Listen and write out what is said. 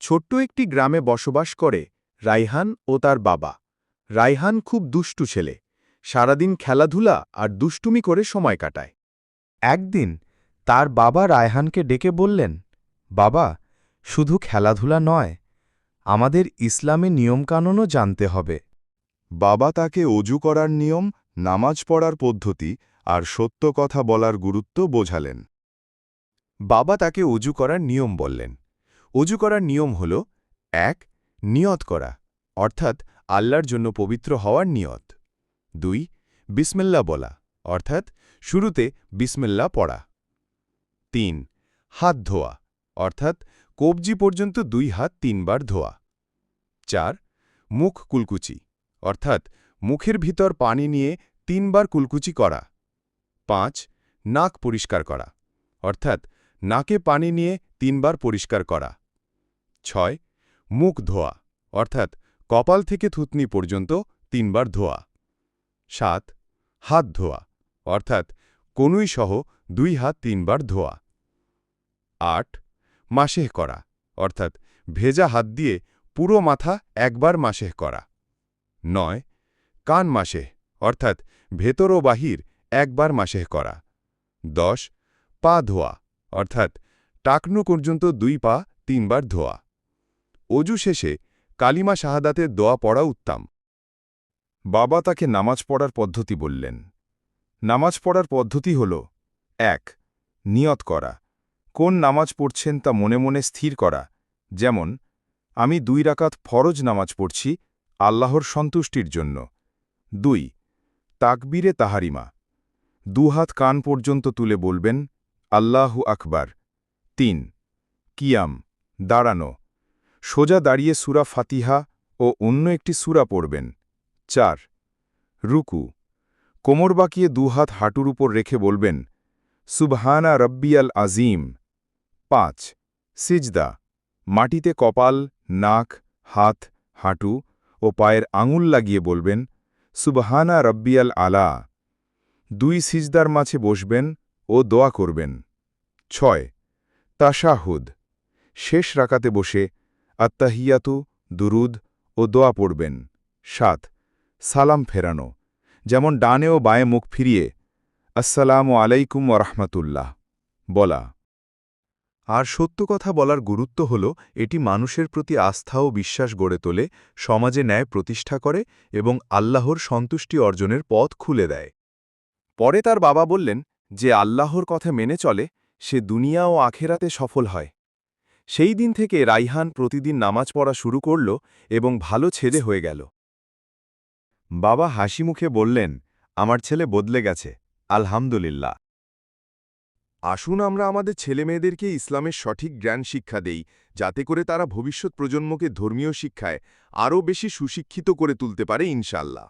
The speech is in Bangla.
ছোট্ট একটি গ্রামে বসবাস করে রাইহান ও তার বাবা। রাইহান খুব দুষ্টু ছেলে, সারাদিন খেলাধুলা আর দুষ্টুমি করে সময় কাটায়। একদিন তার বাবা রায়হানকে ডেকে বললেন, বাবা, শুধু খেলাধুলা নয়, আমাদের ইসলামী নিয়মকানুনও জানতে হবে। বাবা তাকে অজু করার নিয়ম, নামাজ পড়ার পদ্ধতি আর সত্য কথা বলার গুরুত্ব বোঝালেন। বাবা তাকে অজু করার নিয়ম বললেন। অজু করার নিয়ম হল ১. নিয়ত করা, অর্থাৎ আল্লাহর জন্য পবিত্র হওয়ার নিয়ত। ২. বিসমিল্লাহ বলা, অর্থাৎ শুরুতে বিসমিল্লাহ পড়া। ৩. হাত ধোয়া, অর্থাৎ কবজি পর্যন্ত ২ হাত ৩ বার ধোয়া। ৪. মুখ কুলকুচি, অর্থাৎ মুখের ভিতর পানি নিয়ে ৩ বার কুলকুচি করা। ৫. নাক পরিষ্কার করা, অর্থাৎ নাকে পানি নিয়ে ৩ বার পরিষ্কার করা। ৬. মুখ ধোয়া, অর্থাৎ কপাল থেকে থুতনি পর্যন্ত ৩ বার ধোয়া। ৭. হাত ধোয়া, অর্থাৎ কনুই সহ ২ হাত ৩ বার ধোয়া। ৮. মাসেহ করা, অর্থাৎ ভেজা হাত দিয়ে পুরো মাথা একবার মাসেহ করা। ৯. কান মাসেহ, অর্থাৎ ভেতর ও বাহির একবার মাসেহ করা। ১০. পা ধোয়া, অর্থাৎ টাকনু পর্যন্ত ২ পা ৩ বার ধোয়া। অজু শেষে কালিমা শাহাদাতের দোয়া পড়া উত্তম। বাবা তাকে নামাজ পড়ার পদ্ধতি বললেন। নামাজ পড়ার পদ্ধতি হল: ১. নিয়ত করা, কোন নামাজ পড়ছেন তা মনে মনে স্থির করা, যেমন আমি ২ রাকাত ফরজ নামাজ পড়ছি আল্লাহর সন্তুষ্টির জন্য। ২. তাকবীরে তাহারিমা, ২ হাত কান পর্যন্ত তুলে বলবেন আল্লাহু আকবার। ৩. কিয়াম, দাঁড়ানো, সোজা দাঁড়িয়ে সূরা ফাতিহা ও অন্য একটি সূরা পড়বেন। ৪. রুকু, কোমর বাঁকিয়ে ২ হাত হাঁটুর উপর রেখে বলবেন সুবহানা রব্বিয়াল আজিম। ৫. সিজদা, মাটিতে কপাল, নাক, হাত, হাঁটু ও পায়ের আঙুল লাগিয়ে বলবেন সুবহানা রব্বিয়াল আলা। ২ সিজদার মাঝে বসবেন ও দোয়া করবেন। ৬. তাশাহুদ, শেষ রাকাতে বসে আত্তাহিয়াতু, দুরুদ ও দোয়া পড়বেন। ৭. সালাম ফেরানো, যেমন ডানে ও বাঁয়ে মুখ ফিরিয়ে আসসালামু আলাইকুম ওয়া রাহমাতুল্লাহ বলা। আর সত্য কথা বলার গুরুত্ব হল এটি মানুষের প্রতি আস্থা ও বিশ্বাস গড়ে তোলে, সমাজে ন্যায় প্রতিষ্ঠা করে এবং আল্লাহর সন্তুষ্টি অর্জনের পথ খুলে দেয়। পরে তার বাবা বললেন, যে আল্লাহর কথা মেনে চলে সে দুনিয়া ও আখেরাতে সফল হয়। সেই দিন থেকে রাইহান প্রতিদিন নামাজ পড়া শুরু করল এবং ভালো ছেলে হয়ে গেল। বাবা হাসি মুখে বললেন, আমার ছেলে বদলে গেছে, আলহামদুলিল্লাহ। আসুন আমরা আমাদের ছেলেমেয়েদেরকে ইসলামের সঠিক জ্ঞান শিক্ষা দেই, যাতে করে তারা ভবিষ্যৎ প্রজন্মকে ধর্মীয় শিক্ষায় আরও বেশি সুশিক্ষিত করে তুলতে পারে ইনশাআল্লাহ।